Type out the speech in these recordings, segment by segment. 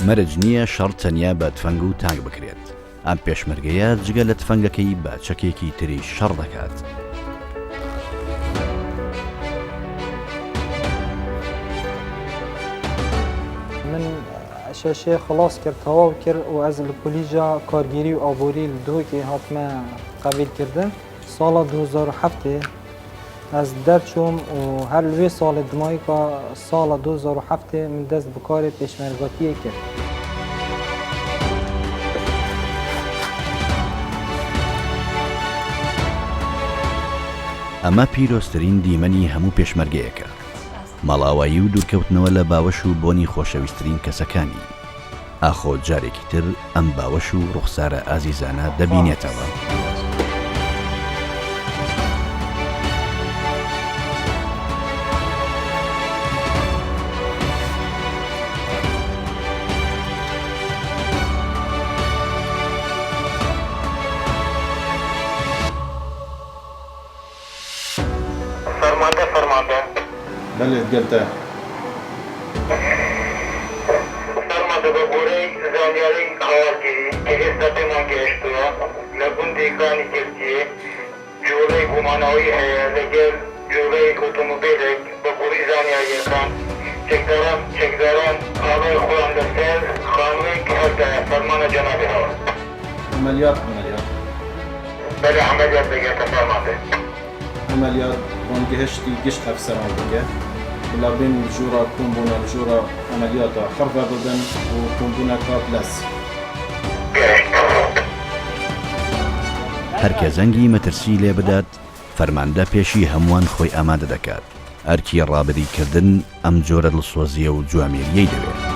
مەرج نییە شەڕ تەنیا بە تفەنگ و تانگ بکرێت. ئەم پێشمەرگەیە جگە لە تفەنگەکەی بە چەکێکی تری شەڕ دەکات. من شاشێ خلاص کرد تەواو کرد و ئەز لە پۆلیژا کارگیری و ئابووری لە دۆکێ هاتمە قەبیلکردن ساڵە 2007 ئەس دەرچووم و هەر لەوێ ساڵی دمایکا ساڵە 2007 من دەست بکارێ پێشمەرگەتیە کرد. ئەمە پیرۆستترین دیمەنی هەموو پێشمەرگەیەکە. مەڵاوایی و دوورکەوتنەوە لە باوەش و بۆنی خۆشەویستترین کەسەکانی. ئاخۆ جارێکی تر ئەم باوەش و ڕوخسارە ئازیزانە دەبینێتەوە. بله گرده فرمانده به گوره زانیاری خواهدگیری که حسدت من گشتویا لگوندی کانی کردیه جوره گمانایی هیا لگل جوره اتومبیلک به گوری زانیاری کن چکداران آبای خوران دستر خانوی که هرده فرمان جنابی هوا عملیات بله عملیات بگه که فرمانده عملیات وانگهشتی گشت افسران بگه لابن جورا كومبونا جورا عمليات خربة بدن وكومبونا كابلس. هەرکە زەنگی مەترسی لێ بدات فەرماندە پێشی هەمووان خۆی ئامادە دەکات. ئەرکی ڕابردیکردن ئەم جۆرە دڵسۆزیە و جوامێریەی دەوێت.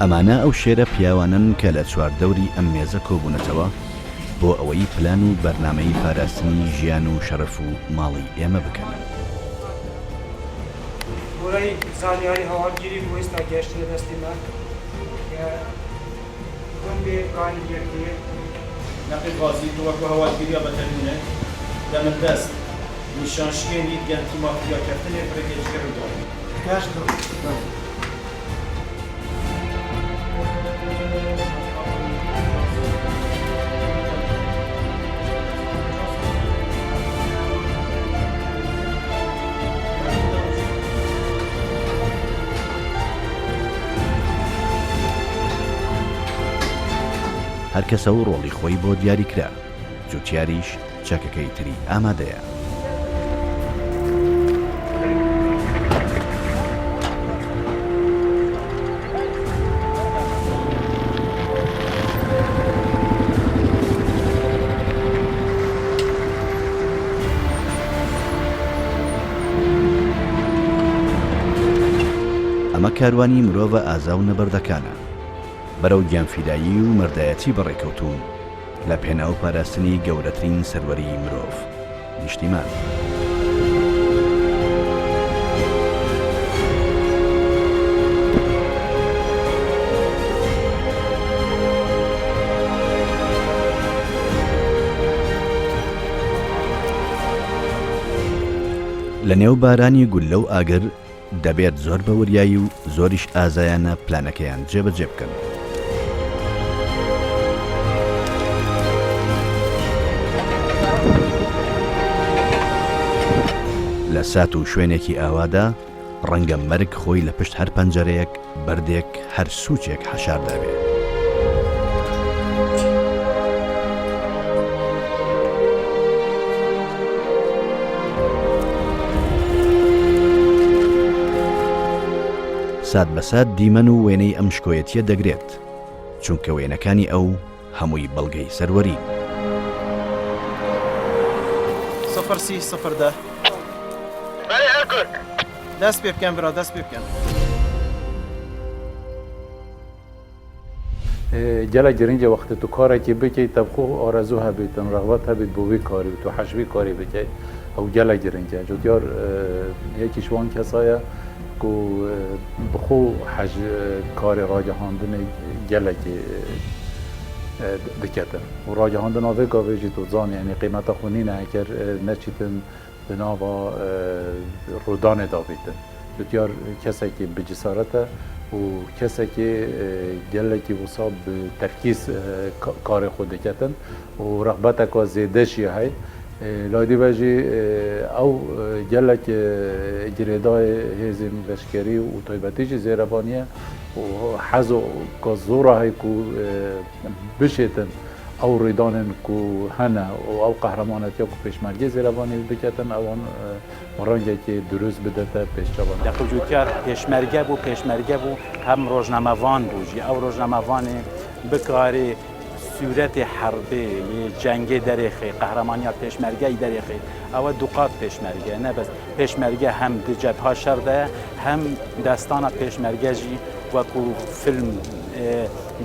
ئەمانە ئەو شێرە پیاوانن کە لە چواردەوری ئەم مێزە کۆبوونەتەوە بۆ ئەوەی پلان و بەرنامەی پاراستنی ژیان و شەرەف و ماڵی ئێمە بکەن. گۆرەی زانیاری هەواڵگیری بۆ ئێستا گەشتە دەستی من کە گوندێ کانی یەکدیە نقل غازی تو وەکو هەواڵگیریە بەتەرینە دەمە دەست نیشانشکێنی گەنتی مافیاکردنێ فرەگەشتکە بگەڕێت. کاش هەر کەسە و ڕۆڵی خۆی بۆ دیاری کرا جوتیاریش چەکەکەی تری ئامادەیە. ئەمە کاروانی مرۆڤە ئازا و نەبەردەکانە بەرەو گیانفیدایی و مەردایەتی بەڕێکەوتوون لە پێناو پاراستنی گەورەترین سەروەری مرۆڤ نیشتیمان. لە نێو بارانی گولە و ئاگر دەبێت زۆر بەوریایی و زۆریش ئازایانە پلانەکەیان جێبەجێ بکەن. لە سات و شوێنێکی ئاوادا ڕەنگە مەرگ خۆی لە پشت هەر پەنجەرەیەک بەردێک هەر سوچێک حەشار دەبێت. سات بەسات دیمەن و وێنەی ئەم شکۆیەتیە دەگرێت چونکە وێنەکانی ئەو هەمووی بەڵگەی سەروەری. 03 دەست پێ بکەن برا دەست پێ بکەن. جلا جرینج وقت تو کاری که بکی تبخو آرزو هبیتن رغبت هبیت بوی کاری تو حشوی کاری بکی او جلا جرینج جو دیار یکی شوان کسایه کو بخو حج کاری راجهاندن جلا که دکتن و راجهاندن آوه گاوه جی تو زان یعنی قیمت خونی نه اگر نچیتن بناوا رودان داویتن جو دیار کسی که بجسارته و کسی که جلکی که وصاب ترکیز کار خود کتن و رغبت که زیده شی های لایدی بجی او جلک جریدای هزیم لشکری و طیبتیش زیربانیه و حزو که زوره های که بشیتن او ریدانن که هنه و او قهرمانت یا که پیشمرگی زیربانی بکتن اوان مرانگه که درست بدته پیشچوان دقیق جوتیار پیشمرگه بو هم روزنامه‌وان بوجی او روزنامه‌وان بکاری صورت حربی جنگ دریخی قهرمانی پیشمرگه دریخی او دوقات پیشمرگه نه بس پیشمرگه هم جبهه شرده هم داستان پیشمرگه جی وکو فیلم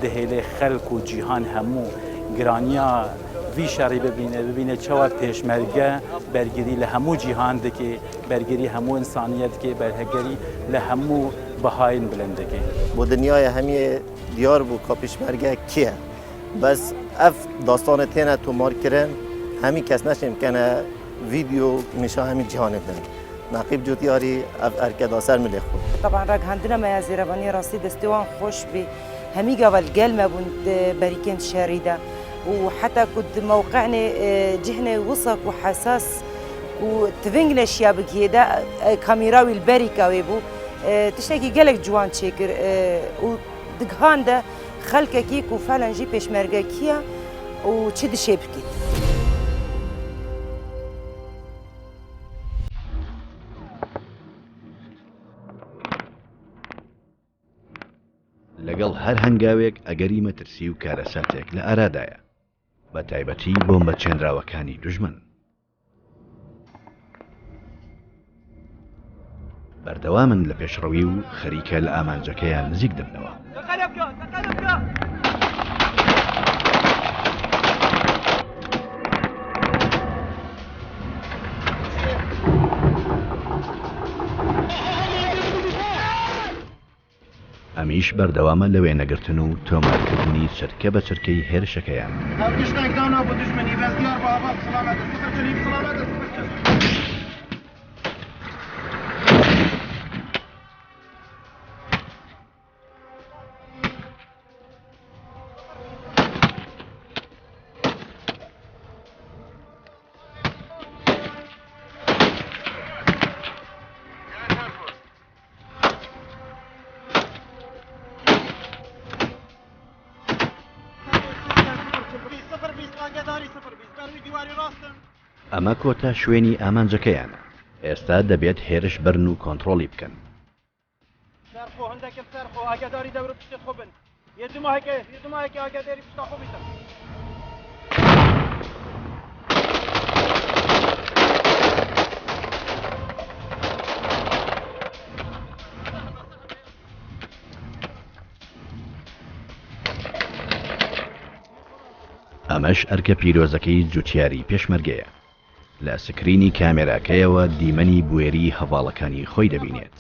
دهیل خلق و جهان همو گرانیا وی شری ببینه چه پیشمرگه برگری لهمو جهان دکی برگری همو انسانیت که برگری لهمو بهاین بلنده که با دنیای همی دیار بو که پیشمرگه کیه بس اف داستان تینه تو مار کرن همی کس نشیم کنه ویدیو میشه همی جهان دن نقیب جو دیاری اف ارکدا سر ملی خود طبعا رگ هندنا ما زیروانی راستی دستوان خوش بی همی قبل قلمه بند بريكين شارده وحتى كنت موقعني جهني وسط وحساس وتفنجنا الشياب كيدا كاميراوي البركه ويبو تشتكي قالك جوان تشيكر ودقهان ده خلقه كيك وفعلا جي بيشمرقه كيا وتشد شيبكي لەگەڵ هەر هەنگاوێک ئەگەری مەترسی و کارەساتێک لە ئارادایە بە تایبەتی بۆمبە چێنراوەکانی دوژمن بەردەوامن لە پێشڕەوی و خەریکە لە ئامانجەکەیان نزیک دەبنەوە ئەمیش بەردەوامە لەوێ نەگرتن و تۆمارکردنی چرکە بە چرکەی هێرشەکەیان ئەمە کۆتا شوێنی ئامانجەکەیانە ئێستا دەبێت هێرش بەرن و کۆنتڕۆڵی بکەن ئەمەش ئەرکە پیرۆزەکەی جوتیاری پێشمەرگەیە لە سکرینی کامێراکەیەوە دیمەنی بوێری هەواڵەکانی خۆی دەبینێت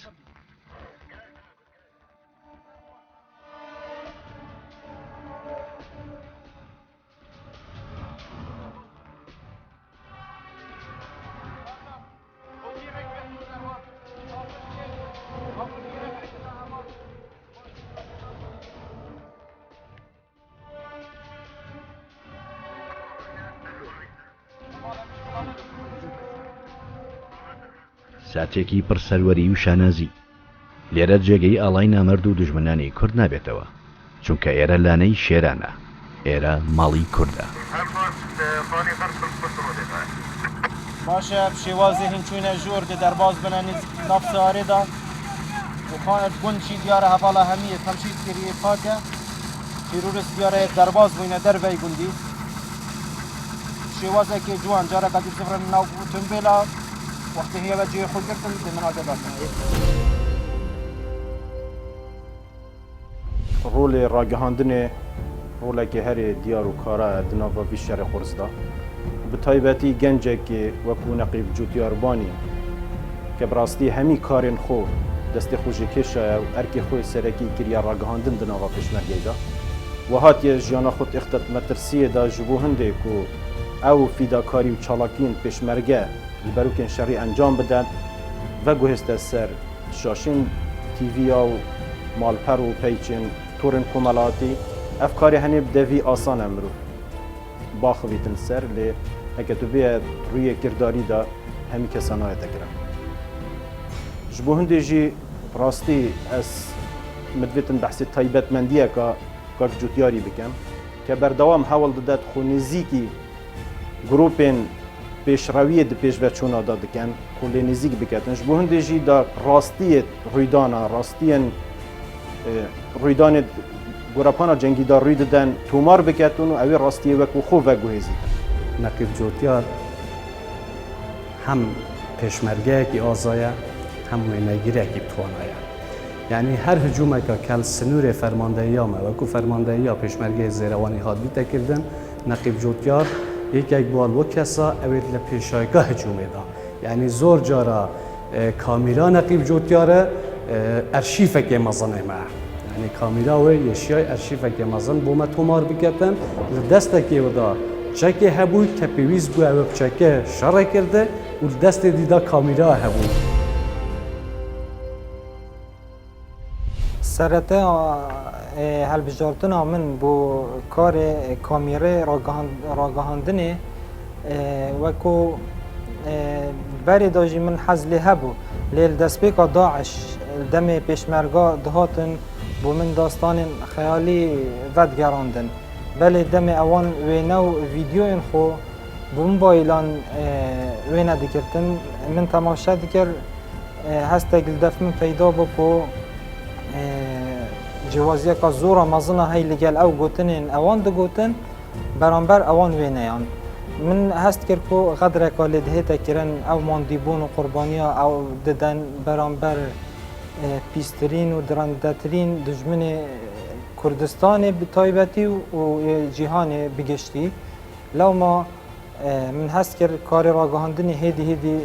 ساتێکی پرسەروەری و شانازی لێرە جێگەی ئاڵای نامەرد و دوژمنانی کورد نابێتەوە چونکە ئێرە لانەی شێرانە ئێرە ماڵی کوردە باشە شێوازی هینچوونە ژۆر دە دەرباز بنە ناف سارێدا وخانت گونچی دیارە هەواڵە هەمیە تەمشید کردی پاکە تیرۆریست دیارە دەرباز بووینە دەربەی گوندی شێوازێکی جوان جارێکە سفرن ناو تنبێلا وقتی هی وجه خود کردن به مناجات رول راگهاندن رولك هر ديار وكارا دنافا في الشرق خرزدا بتايبتي جنجك وكو نقيب جوتيار باني كبراستي همي كارن خو دست خوشی کشا و ارکی خوی سرکی کریا راگهاندن دنوا پشمرگی دا و هاتی جیانا خود اختت مترسیه دا جبو هنده کو او فیداکاری و چالاکین پشمرگه البروکن شری انجام بدن و گوهست سر شاشین تیویا و مالپر و پیچین تورن کمالاتی افکاری هنی بدوی آسان امرو باخویتن سر لی اگه تو بیه روی کرداری دا همی کسانای تکرم جبو هنده جی راستی از مدویتن بحثی تایبت مندیه که جوتیاری بکم که بردوام حول دادت خو نزیکی گروپین پیشرویه ده پیش بچونا دادکن خو نزیک بکتن جبو هنده جی دا راستی رویدانا راستی رویدان گروپانا جنگی دار روی دادن تومار بکتن و اوی راستی وکو خو وگو هزیدن نقیب جوتیار هم پیشمرگه کی آزایه هم وینگیره کی توانایه یعنی هر هجومه که کل سنور فرماندهی ما وکو فرماندهی پیشمرگه زیروانی هاد بیت کردن نقیب جوتیار یک بال و کسا اوید لپیشایگاه هجومه دا یعنی زور جارا کامیرا نقیب جوتیاره ارشیفه که مزنه ما یعنی کامیرا و یشیای ارشیفه که مزن بومه تومار بکتن دسته که ودا چکه هبوی که پیویز بو او چکه شرع کرده و دست دیدا کامیرا هبوی سرطه هلبجارتنا من بو کار کامیره راگهاندنه وکو بری داجی من حزلی هبو لیل دستپیکا داعش دم پیشمرگا دهاتن بو من داستان خیالی ود گراندن بله دم اوان وینو ویدیو خو بو موبایلان وینا دکرتن من تماشا دکر هسته گلدف من پیدا بکو جوازیه که زورا مزنه هی لگل او گوتنین اوان دو گوتن برانبر اوان وینیان من هست کرد که قدر که دهیتا کرن او ماندیبون و قربانیا او ددن برانبر پیسترین و درندترین دجمن کردستان بتایبتی و جهان بگشتی لو ما من هست کرد کار راگهاندنی هیدی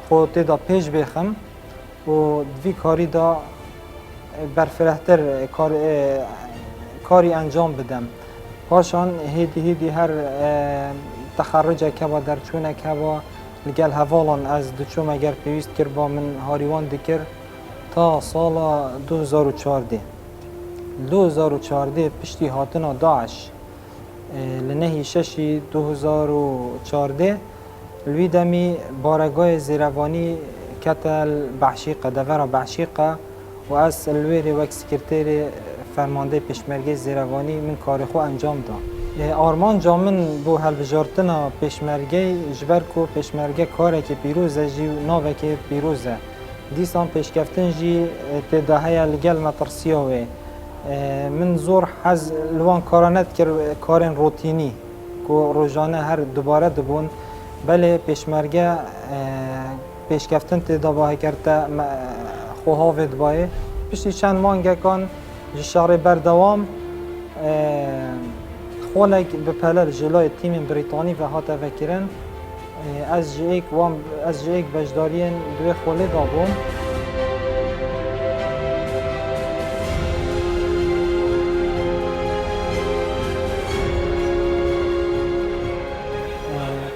خودتی دا پیش بخم و دوی کاری دا برفرهتر کاری انجام بدم پاشان هیدی هر تخرج که با درچونه که با لگل هوالان از دوچوم اگر پیوست کرد با من هاریوان دکر تا سال 2014 پشتی هاتنا داعش لنهی ششی 2014 الویدمی بارگاه زیروانی کتل بعشیقه دورا بعشیقه و از الویری وک سکرتیر فرمانده پیشمرگه زیروانی من کار خو انجام داد. آرمان جامن بو هلبجارتنا پیشمرگه جبر کو پیشمرگه کاره که پیروزه جی ناوه که پیروزه دیسان پیشکفتن جی تداهی لگل مترسیاوه من زور حز لوان کارانت کر کارن روتینی که روزانه هر دوباره دبون بله پیشمرگه پیشکفتن تدابه کرده خوهاوید بایه پشتی چند مانگه کن جشار بردوام خولک بپلل جلوی تیم بریتانی و هاته وکرن از جیک بجدارین دوی خوله دابون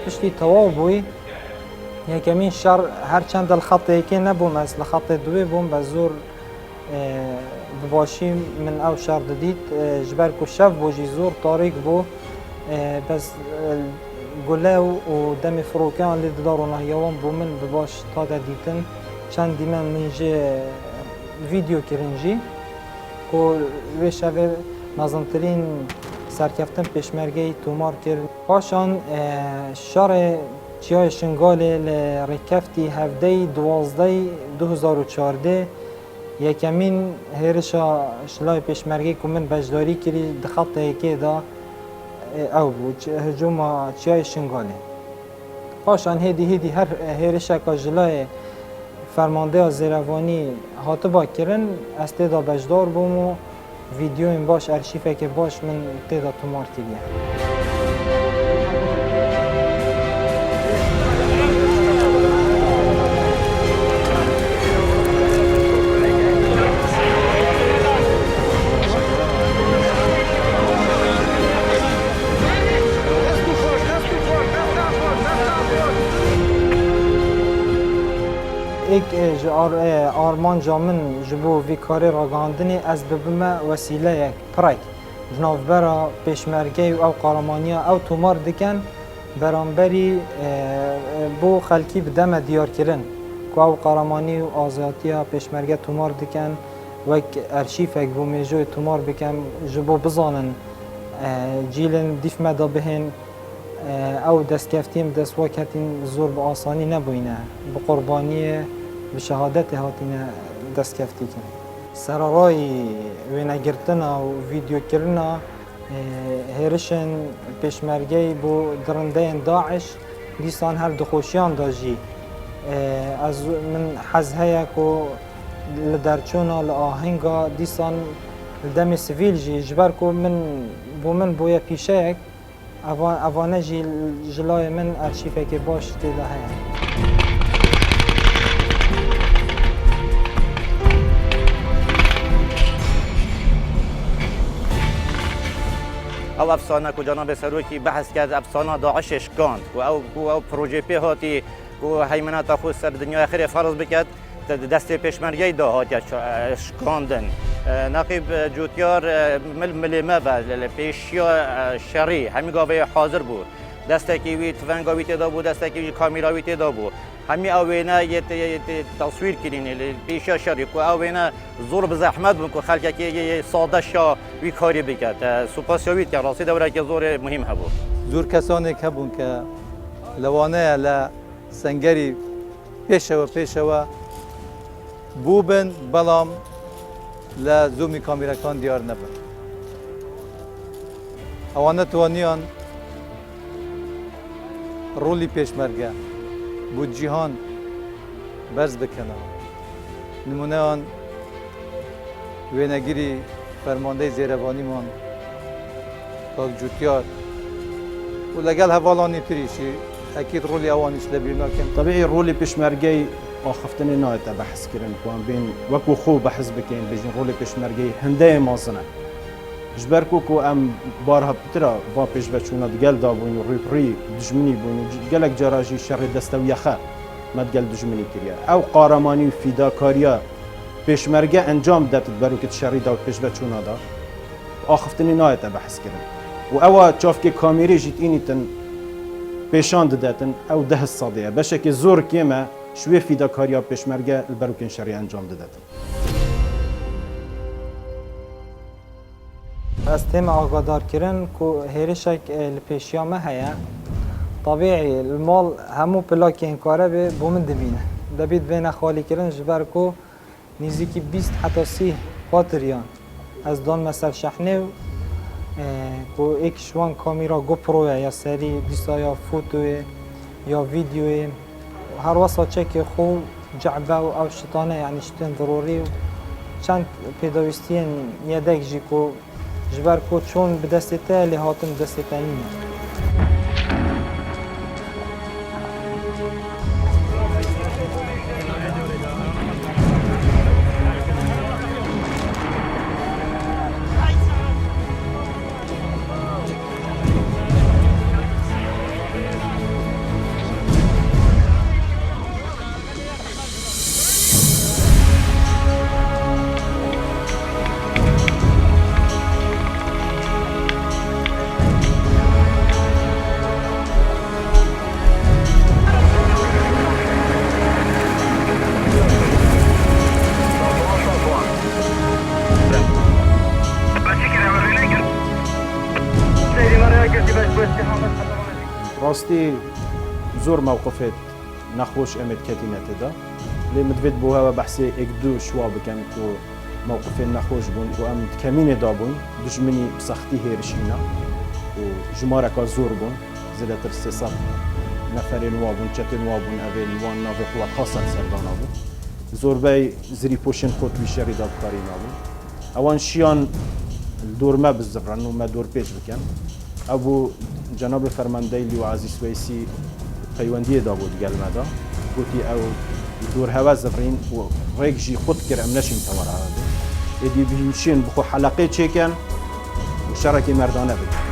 پشتی تواو بوی یکمین شر هرچند الخط یکی نبوم از الخط دوی بوم بزور بباشی من او شر دید جبر کو شف بوجی زور تاریک بو بس گله و دم فروکان لید دارو نهیوان بو من بباش تا دیتن چند دیمن منجی ویدیو کرنجی کو وی شوه نازنترین سرکفتن پیشمرگه تومار کرد پاشان شر چیای شنگالی لرکفتی هفته 2014 یکمین هرشا شلای پیشمرگی که من بجداری کری دخط یکی دا او بود هجوم چیای شنگالی پاشان هیدی هر هرشا که جلای فرمانده زیروانی هاتبا کرن استیدا بجدار بوم و ویدیوین باش ارشیفه که باش من تیدا تومار کردیم. ایک آرمان جامن جبو وی کاری راگاندنی از ببمه وسیله یک پرک جنافبرا پیشمرگی او قارمانیا او تومار دکن برانبری بو خلکی بدم دیار کرن که او قارمانی و آزادیا پیشمرگی تومار دکن وک ارشیفک بو میجوی تومار بکن جبو بزانن جیلن دیف مدا بهن او دست کفتیم دست وکتین زور به آسانی نبوینه به قربانی به شهادت هاتینه دست کفتی کنه. سرارای وینگرتنا و ویدیو کرنا هرشن پیشمرگی بو درنده داعش دیسان هر دخوشیان داجی از من حزهه کو لدرچونا لآهنگا دیسان دم سیویل جی جبر کو من بویا پیشه اوانه جی جلای من ارشیفه که باش تیده هیا. او افسانه کو جناب سروکی بحث کرد افسانه داعش اشکاند او پروژه پی هاتی کو حیمنات خود سر دنیا آخر فرض بکد دست پیشمرگی دا هاتی اشکاندن نقیب جوتیار ملمه و پیشیا شری همی گاوه حاضر بود دسته وی تفنگاوی تدا بود دسته کامیراوی تدا بود همی اوینا یه تصویر کردین پیشیا شری کو اوینا زور به زحمت بود که خلک که ساده شا وی کاری بکرد سپاسیویت که راستی دوره که زور مهم هبود زور کسانی که بون که لوانه ل سنگری پیشوا بوبن بلام لزومی کامیرکان دیار نبود اوانه توانیان رولی پیشمرگه بود جهان برز بکنه نمونه آن وینگیری فرمانده زیروانی من کاک جوتیار و لگل حوالانی تریشی اکید رولی اوانیش لبیرنا کن طبیعی رولی پیشمرگی آخفتنی نایت بحث کردن کوان بین وکو خوب بحث بکن بیشتر رولی پیشمرگی هنده مازنه جبر کو ام بارها پترا و پیش بچونا دگل دابون و ری دجمنی بون گلک جراجی شر دستویه خا مدگل دجمنی کریا او قارمانی و فیداکاریا پیشمرگه انجام داد برو که شری دا پیش بچونا دا آخفتنی نایت بحث کردن و او چاف که کامیری جیت اینیتن پیشان دادن او ده صادیه باشه که زور کیمه شوی فیداکاریا پیشمرگه برو که شری انجام دادن از تیم آگادار کردن که هرشک لپیشیامه هیا طبیعی المال همو پلاک این کاره به بومن دبینه دبید بین خالی کردن جبر که نزدیکی 20 حتی 30 باتریان از دان مثل شحنه که ایک شوان کامیرا گوپروه یا سری دیسا یا فوتوه یا ویدیوه هر واسه چک خو جعبه و او شطانه یعنی شتن ضروری و چند پیداویستین یدک جی که جبر کو چون به دسته لی هاتن دسته تنینه راستی زور موقفت نخوش امد کتینت دا لی مدوید بوها و بحثی ایک دو شوا بکن که موقف نخوش بون و ام کمین دا بون دشمنی بسختی هیرشینا و جمارکا زور بون زیادتر 300 نفر نوابون چت نوابون اول نوان ناو قوات خاصه سردانا بون زور بای زری پوشن خود وی شری دا بکاری نابون اوان شیان دور ما بالزبران وما دور بيج بكن ابو جناب فرمانديلي وعزيز ويسي پیوندی دا بود گل مدا گوتی او دور هوا زفرین و ریک جی خود کرم نشین توارا هذا ادی بیمشین بخو حلقه چیکن و شرکی مردانه بید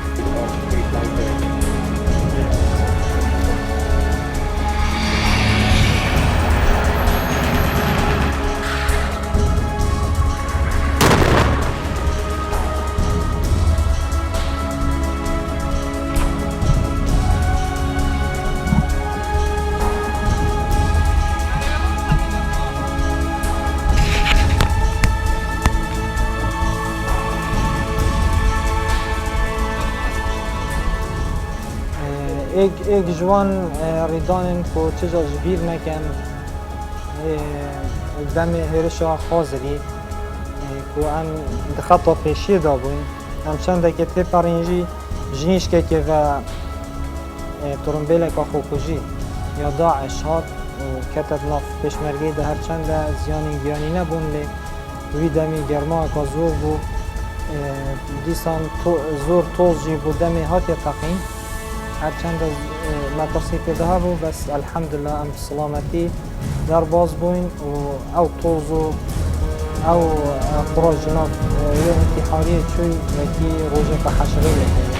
ایک جوان ریدانن کو چجا جبیر نکن دم هرشا خازری کو ام دخطا پیشی دا بوین ام چنده که تی پرینجی جنیش که و ترمبیل که خوکوژی یا داعش هات و کتت ناف پیشمرگی ده هر چنده زیانی گیانی نبون لی وی دمی گرما که زور بو دیسان زور توز جی بو دمی هات یا تقین هرچند مدرسه پیدا بو بس الحمدلله ام سلامتی در باز بوین و او توزو او خراج جناب یه انتحاریه چوی وکی روژه که حشقی لکنه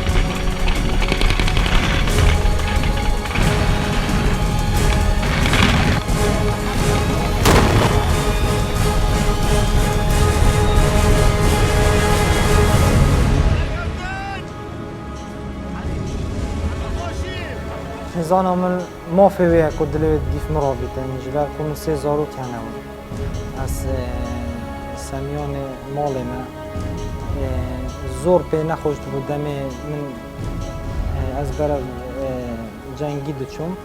نزانا من ما في ويا كود اللي ديف مرابطة من جبال كون سيزارو كانوا از سميان مالنا زور بي نخوشت بودمي من از برا جنگی دچوم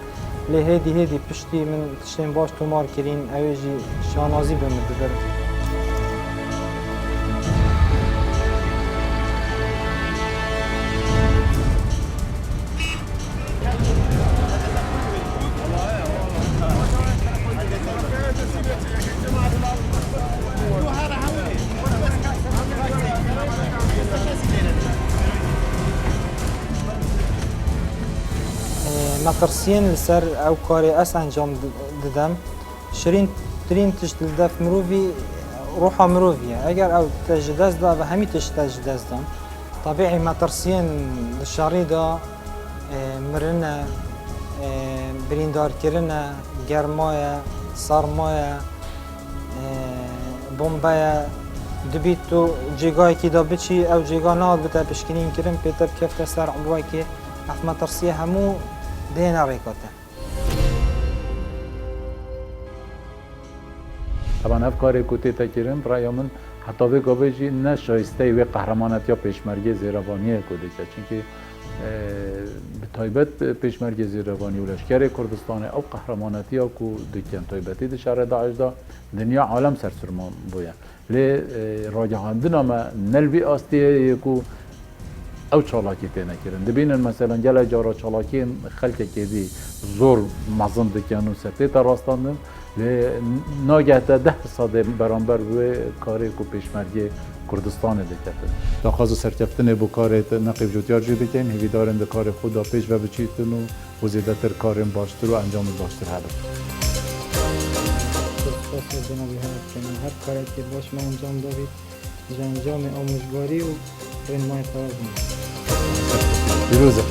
لی هدی پشتی من تشتین باش تومار کرین اویجی شانازی بمده بر مترسين لسر او كاري اس انجام ددم شرين ترين تشتل دف مروفي روحا مروفية اگر او تجدز دا و همي تجدز دا طبيعي مترسين للشاري دا مرنا بريندار كرنا گرمايا سرمايا بومبايا دبيتو جيغاي كي دا بچي او جيغا ناد بتا بشكنين كرم بيتا بكفت سر عبواي كي اف مترسيه همو دينا ريكوتا طبعا افکاری کوتی تکریم برای من حتی به گویی نه شایسته و قهرمانت یا پیشمرگی زیروانی کوتی که چونکه به تایبت پیشمرگی زیروانی و لشکر کردستان او قهرمانتی ها کو دکتن تایبتی در شهر داعش دا دنیا عالم سرسرمان بویا لی راجعاندن اما نلوی آستی کو او چالاکی تینه کرن دبینن مثلا جل جارا چالاکی خلق کدی زور مزن دکن و سرتی تا راستاندن ناگه تا 10 ساده برانبر روی کاری کو پیشمرگی کردستان دکتن لحاظ سرکفتن بو کارت نقیب جوتیار جی دکن هیوی دارن ده کار خود دا پیش و بچیتن و زیده تر کارم باشتر و انجام باشتر هدف هر کاری که باش ما انجام دارید انجام آموزگاری و رنمای فرازم پیروزه